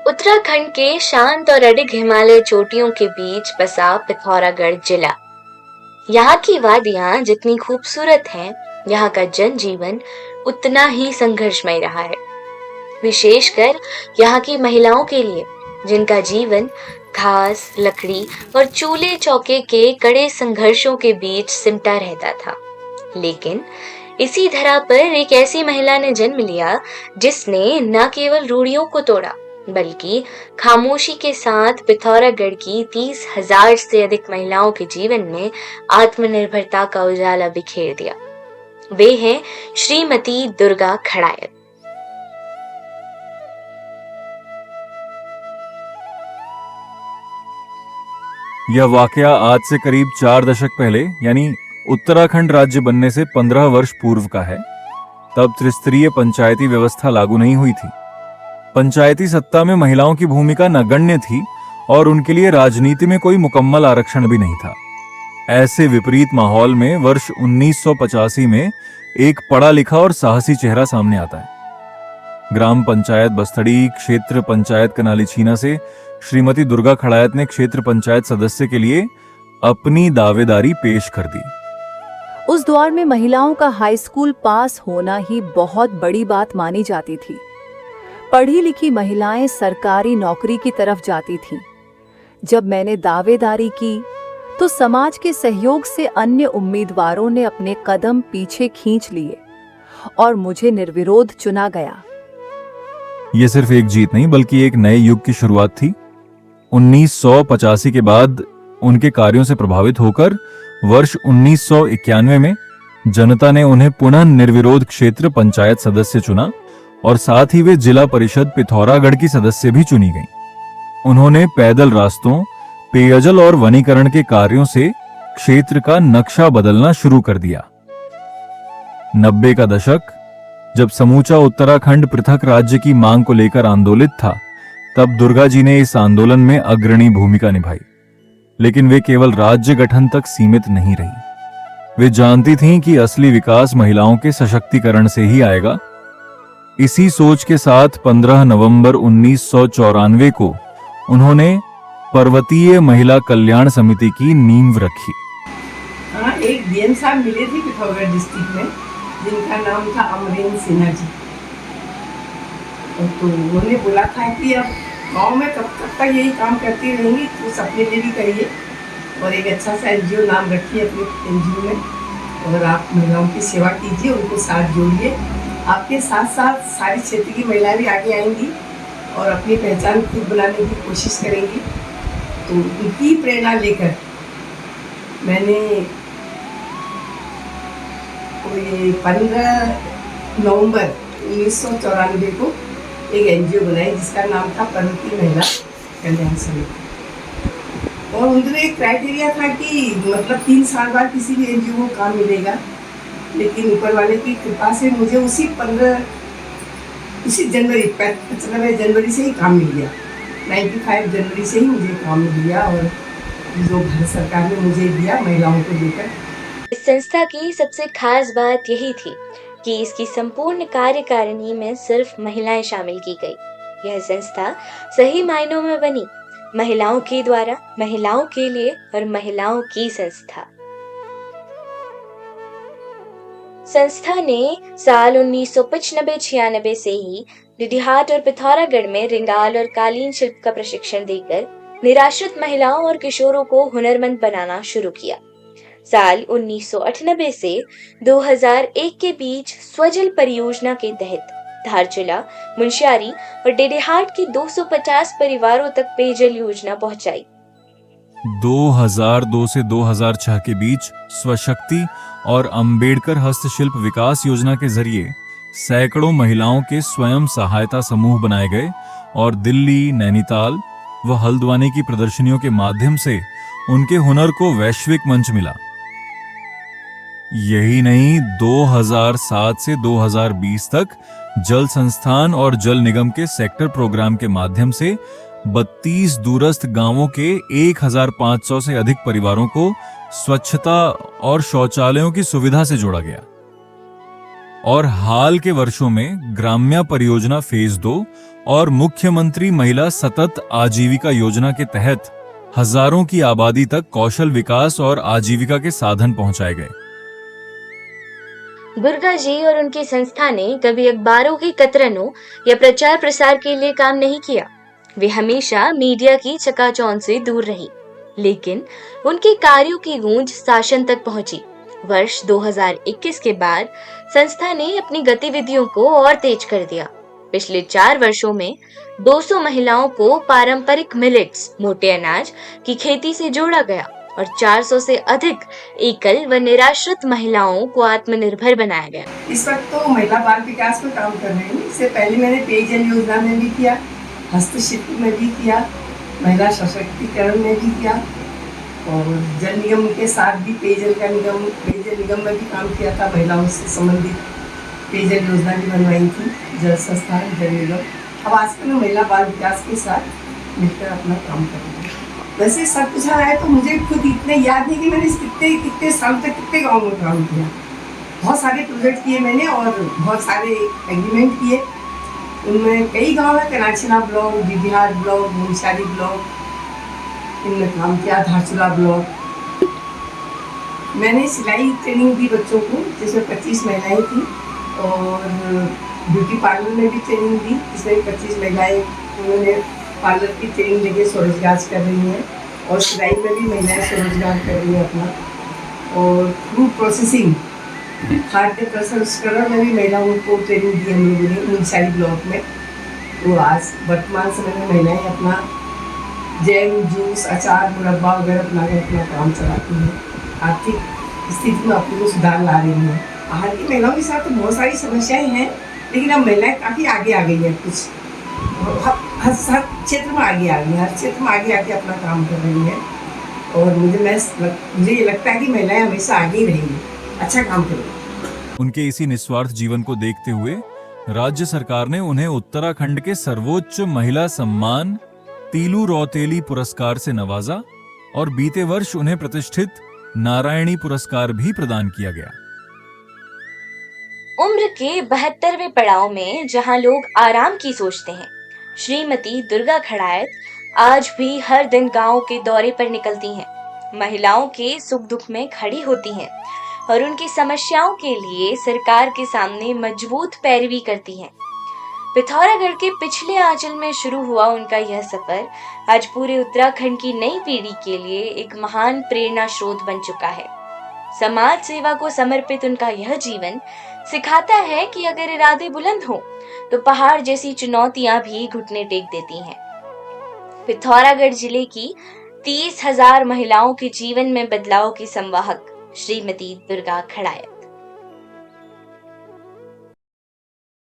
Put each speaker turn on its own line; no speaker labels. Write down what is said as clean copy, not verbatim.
उत्तराखंड के शांत और अडिग हिमालय चोटियों के बीच बसा पिथौरागढ़ जिला। यहाँ की वादियां जितनी खूबसूरत हैं, यहाँ का जनजीवन उतना ही संघर्षमय रहा है। विशेषकर यहाँ की महिलाओं के लिए, जिनका जीवन घास, लकड़ी और चूल्हे चौके के कड़े संघर्षों के बीच सिमटा रहता था। लेकिन इसी धरा पर एक ऐसी महिला ने जन्म लिया जिसने न केवल रूढ़ियों को तोड़ा, बल्कि खामोशी के साथ पिथौरागढ़ की 30,000 से अधिक महिलाओं के जीवन में आत्मनिर्भरता का उजाला बिखेर दिया। वे हैं श्रीमती दुर्गा खड़ायत।
यह वाकया आज से करीब 4 दशक पहले यानी उत्तराखंड राज्य बनने से 15 वर्ष पूर्व का है। तब त्रिस्तरीय पंचायती व्यवस्था लागू नहीं हुई थी। पंचायती सत्ता में महिलाओं की भूमिका नगण्य थी और उनके लिए राजनीति में कोई मुकम्मल आरक्षण भी नहीं था। ऐसे विपरीत माहौल में वर्ष 1985 में एक पढ़ा लिखा और साहसी चेहरा सामने आता है। ग्राम पंचायत बस्तड़ी क्षेत्र पंचायत कनाली छीना से श्रीमती दुर्गा खड़ायत ने क्षेत्र पंचायत सदस्य के लिए अपनी दावेदारी पेश कर दी।
उस दौर में महिलाओं का हाई स्कूल पास होना ही बहुत बड़ी बात मानी जाती थी। पढ़ी लिखी महिलाएं सरकारी नौकरी की तरफ जाती थीं। जब मैंने दावेदारी की तो समाज के सहयोग से अन्य उम्मीदवारों ने अपने कदम पीछे खींच लिए और मुझे निर्विरोध चुना गया।
यह सिर्फ एक जीत नहीं बल्कि एक नए युग की शुरुआत थी। 1985 के बाद उनके कार्यों से प्रभावित होकर वर्ष 1991 में जनता ने उन्हें पुनः निर्विरोध क्षेत्र पंचायत सदस्य चुना और साथ ही वे जिला परिषद पिथौरागढ़ की सदस्य भी चुनी गईं। उन्होंने पैदल रास्तों, पेयजल और वनीकरण के कार्यों से क्षेत्र का नक्शा बदलना शुरू कर दिया। 90 का दशक, जब समूचा उत्तराखंड पृथक राज्य की मांग को लेकर आंदोलित था, तब दुर्गा जी ने इस आंदोलन में अग्रणी भूमिका निभाई। लेकिन वे केवल राज्य गठन तक सीमित नहीं रही। वे जानती थीं कि असली विकास महिलाओं के सशक्तिकरण से ही आएगा। इसी सोच के साथ 15 नवंबर 1994 को उन्होंने पर्वतीय महिला कल्याण समिति की नींव रखी।
एक डीएम साहब मिले थे पिथौरागढ़ डिस्ट्रिक्ट में, जिनका नाम था अमरेंद्र सिन्हा जी। तो उन्होंने बोला था कि अब गांव में कब तक यही काम करती रहेंगी, तो अपने लिए भी करिए और एक अच्छा सा एनजीओ नाम रखिए अपने एनजीओ में और आप महिलाओं की सेवा कीजिए, उनको साथ जोड़िए। आपके साथ साथ सारी क्षेत्र की महिलाएं भी आगे आएंगी और अपनी पहचान खुद बनाने की कोशिश करेंगी। तो उनकी प्रेरणा लेकर मैंने 15 नवंबर 1994 को एक एनजीओ बनाई जिसका नाम था पर्वतीय महिला कल्याण समिति। और उनमें एक क्राइटेरिया था कि मतलब 3 साल बाद किसी भी एनजीओ को काम मिलेगा, लेकिन ऊपर वाले की कृपा से मुझे उसी जनवरी से ही काम मिल गया। 95 जनवरी से ही मुझे काम मिल गया और जो भारत सरकार ने मुझे दिया महिलाओं को देकर।
इस संस्था की सबसे खास बात यही थी कि इसकी संपूर्ण कार्यकारिणी में सिर्फ महिलाएं शामिल की गई। यह संस्था सही मायनों में बनी, महिलाओं के द्वारा, महिलाओं के लिए और महिलाओं की संस्था। संस्था ने साल 1995-96 से ही डिडिहाट और पिथौरागढ़ में रिंगाल और कालीन शिल्प का प्रशिक्षण देकर निराश्रित महिलाओं और किशोरों को हुनरमंद बनाना शुरू किया। साल 1998 से 2001 के बीच स्वजल परियोजना के तहत धारचूला, मुंशियारी और डेडेहाट के 250 परिवारों तक पेयजल योजना पहुंचाई।
2002 से 2006 के बीच स्वशक्ति और अंबेडकर हस्तशिल्प विकास योजना के जरिए सैकड़ों महिलाओं के स्वयं सहायता समूह बनाए गए और दिल्ली, नैनीताल व हल्द्वानी की प्रदर्शनियों के माध्यम से उनके हुनर को वैश्विक मंच मिला। यही नहीं, 2007 से 2020 तक जल संस्थान और जल निगम के सेक्टर प्रोग्राम के माध्यम से 32 दूरस्थ गांवों के 1500 से अधिक परिवारों को स्वच्छता और शौचालयों की सुविधा से जोड़ा गया। और हाल के वर्षों में ग्राम्य परियोजना फेज 2 और मुख्यमंत्री महिला सतत आजीविका योजना के तहत हजारों की आबादी तक कौशल विकास और आजीविका के साधन पहुंचाए गए।
दुर्गा जी और उनकी संस्था ने कभी अखबारों की कतरनों या प्रचार प्रसार के लिए काम नहीं किया। वे हमेशा मीडिया की चकाचौंध से दूर रही, लेकिन उनके कार्यों की गूंज शासन तक पहुंची। वर्ष 2021 के बाद संस्था ने अपनी गतिविधियों को और तेज कर दिया। पिछले 4 वर्षों में 200 महिलाओं को पारंपरिक मिलेट्स मोटे अनाज की खेती से जोड़ा गया और 400 से अधिक एकल व निराश्रित महिलाओं को आत्मनिर्भर बनाया गया।
इस वक्त तो महिला बाल विकास में काम कर रही हूँ। इससे पहले मैंने पेयजल योजना में भी किया, हस्तशिल्प में भी किया, महिला सशक्तिकरण में भी किया और जल निगम के साथ भी पेयजल निगम में भी काम किया था। महिलाओं से संबंधित पेयजल योजना भी बनवाई थी, जल संस्थान, जल निगम। अब आजकल मैं महिला बाल विकास के साथ मिलकर अपना काम कर रही हूँ। वैसे सब पूछा है तो मुझे खुद इतने याद नहीं कि मैंने कितने साल तक कितने गाँव में काम किया। बहुत सारे प्रोजेक्ट किए मैंने और बहुत सारे एग्रीमेंट किए। उनमें कई गाँव है, कनाचिना block, Bihar block, Munshari block, इनमें काम किया, धारचूला ब्लॉक। मैंने सिलाई ट्रेनिंग दी बच्चों को, जिसमें 25 महिलाएं थी और ब्यूटी पार्लर में भी ट्रेनिंग दी, जिसमें 25 महिलाएं उन्होंने पार्लर की ट्रेनिंग लेके स्वरोजगार कर रही हैं और सिलाई में भी महिलाएं स्वरोजगार कर रही हैं अपना। और फ्रूट प्रोसेसिंग, खाद्य प्रसंस्करण में भी महिलाओं को ट्रेनिंग दी हम लोगों ने मुंशारी ब्लॉक में। तो आज वर्तमान समय में महिलाएं अपना जैम, जूस, अचार, मुरब्बा वगैरह बनाकर अपना काम चलाती हैं। आर्थिक स्थिति में अपने को सुधार ला रही हैं। हाल की महिलाओं के साथ तो बहुत सारी समस्याएं हैं, लेकिन अब महिलाएं काफ़ी आगे आ गई हैं। कुछ हर क्षेत्र में आगे आ गई हैं, हर क्षेत्र में आगे आके अपना काम कर रही हैं और मुझे ये लगता है कि महिलाएं हमेशा आगे ही रहेंगी, अच्छा काम करेंगी।
उनके इसी निस्वार्थ जीवन को देखते हुए राज्य सरकार ने उन्हें उत्तराखंड के सर्वोच्च महिला सम्मान तीलू रौतेली पुरस्कार से नवाजा और बीते वर्ष उन्हें प्रतिष्ठित नारायणी पुरस्कार भी प्रदान किया गया।
उम्र के 72वें पड़ाव में जहां लोग आराम की सोचते हैं, श्रीमती दुर्गा खड़ायत आज भी हर दिन गांव के दौरे पर निकलती हैं, महिलाओं के सुख दुख में खड़ी होती हैं और उनकी समस्याओं के लिए सरकार के सामने मजबूत पैरवी करती हैं। पिथौरागढ़ के पिछले आंचल में शुरू हुआ उनका यह सफर आज पूरे उत्तराखंड की नई पीढ़ी के लिए एक महान प्रेरणा स्रोत बन चुका है। समाज सेवा को समर्पित उनका यह जीवन सिखाता है कि अगर इरादे बुलंद हो तो पहाड़ जैसी चुनौतियां भी घुटने टेक देती हैं। पिथौरागढ़ जिले की 30,000 महिलाओं के जीवन में बदलाव की संवाहक श्रीमती दुर्गा खड़ायत।